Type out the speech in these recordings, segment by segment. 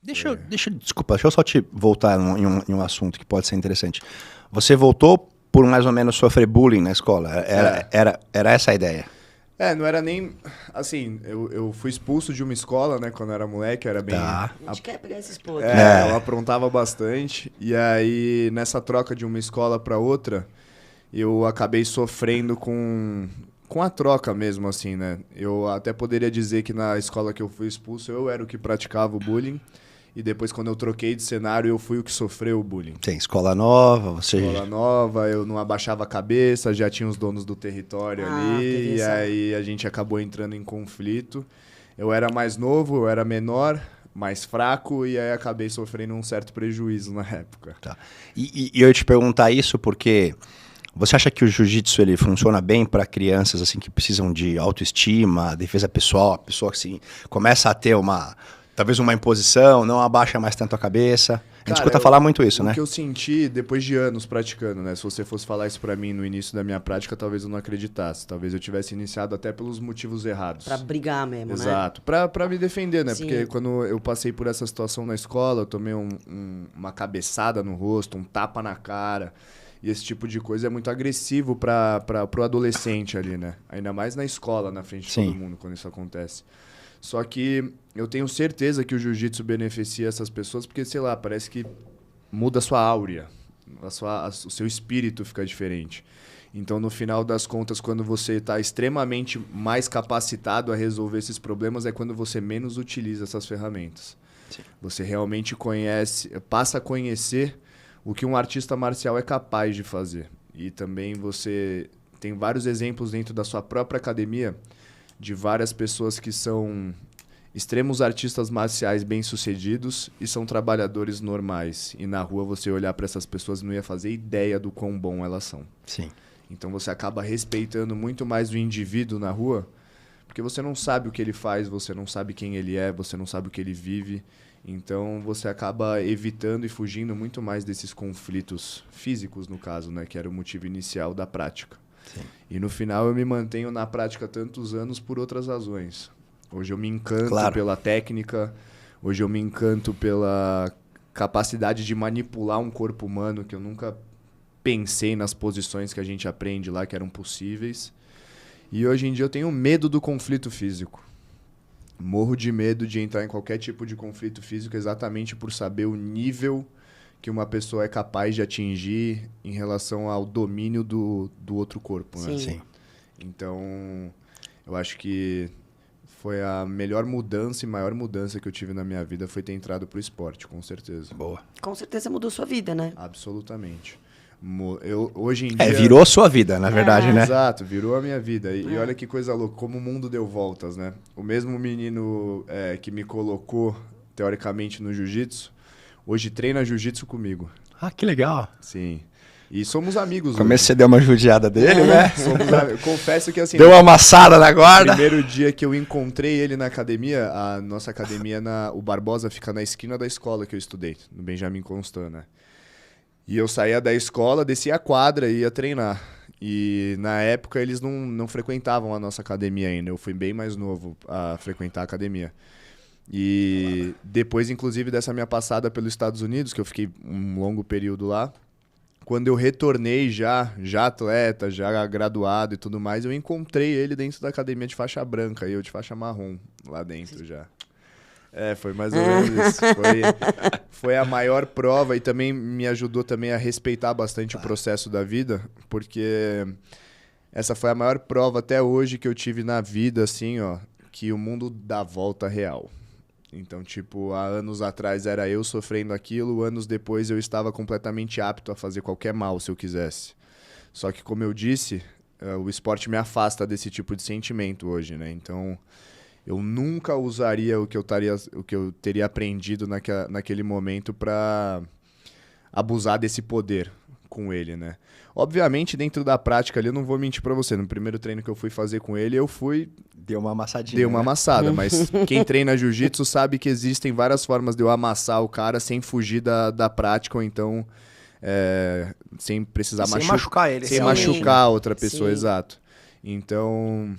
Desculpa, deixa eu só te voltar em um assunto que pode ser interessante. Você voltou por mais ou menos sofrer bullying na escola? Era essa a ideia? Não era nem... Assim, eu fui expulso de uma escola, né, quando eu era moleque, era bem... Tá. A gente quer pegar esses pontos. Eu aprontava bastante. E aí, nessa troca de uma escola pra outra, eu acabei sofrendo com a troca mesmo, assim, né? Eu até poderia dizer que na escola que eu fui expulso, eu era o que praticava o bullying. E depois, quando eu troquei de cenário, eu fui o que sofreu o bullying. Tem escola nova, você... Escola nova, eu não abaixava a cabeça, já tinha os donos do território ali, e aí a gente acabou entrando em conflito. Eu era mais novo, eu era menor, mais fraco, e aí acabei sofrendo um certo prejuízo na época. Tá. E eu ia te perguntar isso porque você acha que o jiu-jitsu ele funciona bem para crianças assim que precisam de autoestima, defesa pessoal, a pessoa que assim, começa a ter talvez uma imposição, não abaixa mais tanto a cabeça? A gente escuta falar muito isso, né? O que eu senti depois de anos praticando, né? Se você fosse falar isso pra mim no início da minha prática, talvez eu não acreditasse. Talvez eu tivesse iniciado até pelos motivos errados. Pra brigar mesmo, né? Exato. Pra me defender, né? Sim. Porque quando eu passei por essa situação na escola, eu tomei uma cabeçada no rosto, um tapa na cara. E esse tipo de coisa é muito agressivo pro adolescente ali, né? Ainda mais na escola, na frente de todo mundo, quando isso acontece. Só que eu tenho certeza que o jiu-jitsu beneficia essas pessoas porque, sei lá, parece que muda a sua áurea, o seu espírito fica diferente. Então, no final das contas, quando você está extremamente mais capacitado a resolver esses problemas, é quando você menos utiliza essas ferramentas. Sim. Você realmente passa a conhecer o que um artista marcial é capaz de fazer. E também você tem vários exemplos dentro da sua própria academia de várias pessoas que são extremos artistas marciais bem-sucedidos e são trabalhadores normais. E na rua você olhar para essas pessoas e não ia fazer ideia do quão bom elas são. Sim. Então você acaba respeitando muito mais o indivíduo na rua, porque você não sabe o que ele faz, você não sabe quem ele é, você não sabe o que ele vive. Então você acaba evitando e fugindo muito mais desses conflitos físicos, no caso, né, que era o motivo inicial da prática. Sim. E no final eu me mantenho na prática tantos anos por outras razões. Hoje eu me encanto pela técnica, hoje eu me encanto pela capacidade de manipular um corpo humano que eu nunca pensei nas posições que a gente aprende lá que eram possíveis. E hoje em dia eu tenho medo do conflito físico. Morro de medo de entrar em qualquer tipo de conflito físico exatamente por saber o nível que uma pessoa é capaz de atingir em relação ao domínio do outro corpo, né? Sim. Então, eu acho que foi a melhor mudança e maior mudança que eu tive na minha vida foi ter entrado pro esporte, com certeza. Boa. Com certeza mudou sua vida, né? Absolutamente. Hoje em dia... virou a sua vida, na verdade, né? Exato, virou a minha vida. E olha que coisa louca, como o mundo deu voltas, né? O mesmo menino que me colocou, teoricamente, no jiu-jitsu, hoje treina jiu-jitsu comigo. Ah, que legal. Sim. E somos amigos. Como você deu uma judiada dele, né? Confesso que assim... Deu uma amassada na guarda. No primeiro dia que eu encontrei ele na academia, a nossa academia, o Barbosa, fica na esquina da escola que eu estudei, no Benjamin Constant, né? E eu saía da escola, descia a quadra e ia treinar. E na época eles não frequentavam a nossa academia ainda. Eu fui bem mais novo a frequentar a academia. E depois, inclusive, dessa minha passada pelos Estados Unidos, que eu fiquei um longo período lá, quando eu retornei já atleta, já graduado e tudo mais, eu encontrei ele dentro da academia de faixa branca e eu de faixa marrom lá dentro já. Foi mais ou menos isso. Foi a maior prova e também me ajudou também a respeitar bastante o processo da vida, porque essa foi a maior prova até hoje que eu tive na vida, assim, ó, que o mundo dá volta real. Então, tipo, há anos atrás era eu sofrendo aquilo, anos depois eu estava completamente apto a fazer qualquer mal se eu quisesse. Só que, como eu disse, o esporte me afasta desse tipo de sentimento hoje, né? Então, eu nunca usaria o que eu teria aprendido naquele momento para abusar desse poder com ele, né? Obviamente, dentro da prática ali, eu não vou mentir para você. No primeiro treino que eu fui fazer com ele, eu fui... Deu uma amassadinha. Deu uma amassada, mas quem treina jiu-jitsu sabe que existem várias formas de eu amassar o cara sem fugir da prática, ou então sem precisar machucar ele. Sem machucar a outra pessoa, Sim. exato. Então,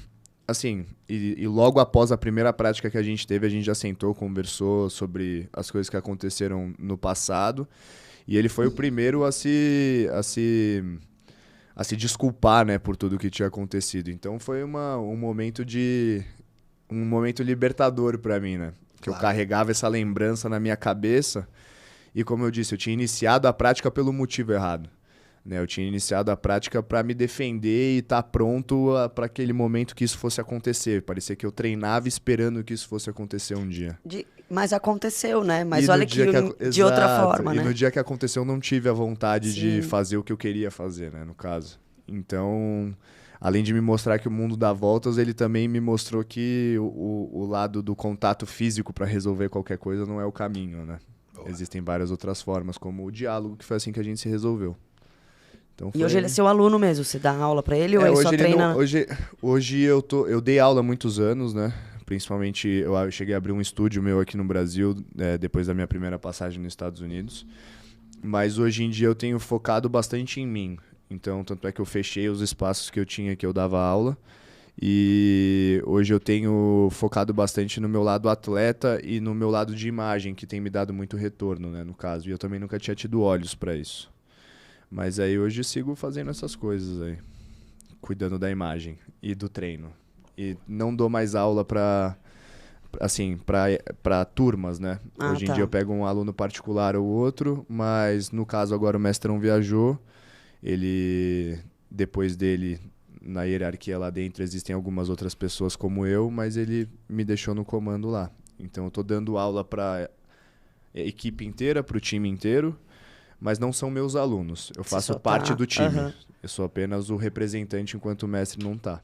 assim, e logo após a primeira prática que a gente teve, a gente já sentou, conversou sobre as coisas que aconteceram no passado. E ele foi o primeiro a se desculpar, né, por tudo que tinha acontecido. Então foi um momento libertador para mim, né? Que eu carregava essa lembrança na minha cabeça. E como eu disse, eu tinha iniciado a prática pelo motivo errado. Né? Eu tinha iniciado a prática para me defender e estar pronto para aquele momento que isso fosse acontecer. Parecia que eu treinava esperando que isso fosse acontecer um dia. Mas aconteceu, né? Mas E olha no dia de outra Exato. forma, né? E no dia que aconteceu, eu não tive a vontade de Sim. fazer o que eu queria fazer, né? No caso. Então, além de me mostrar que o mundo dá voltas, ele também me mostrou que o lado do contato físico para resolver qualquer coisa não é o caminho, né? Boa. Existem várias outras formas, como o diálogo, que foi assim que a gente se resolveu. Então, E hoje ele é seu aluno mesmo? Você dá aula pra ele ou ele só treina? Hoje eu dei aula há muitos anos, né? Principalmente eu cheguei a abrir um estúdio meu aqui no Brasil, depois da minha primeira passagem nos Estados Unidos. Mas hoje em dia eu tenho focado bastante em mim. Então, tanto é que eu fechei os espaços que eu tinha que eu dava aula. E hoje eu tenho focado bastante no meu lado atleta e no meu lado de imagem, que tem me dado muito retorno, né, no caso. E eu também nunca tinha tido olhos para isso. Mas aí hoje eu sigo fazendo essas coisas aí, cuidando da imagem e do treino. E não dou mais aula para turmas, né? Hoje em dia eu pego um aluno particular ou outro, mas no caso agora o mestrão viajou. Ele, depois dele, na hierarquia lá dentro, existem algumas outras pessoas como eu, mas ele me deixou no comando lá. Então eu tô dando aula para a equipe inteira, para o time inteiro, mas não são meus alunos. Eu faço parte do time. Uhum. Eu sou apenas o representante enquanto o mestre não tá.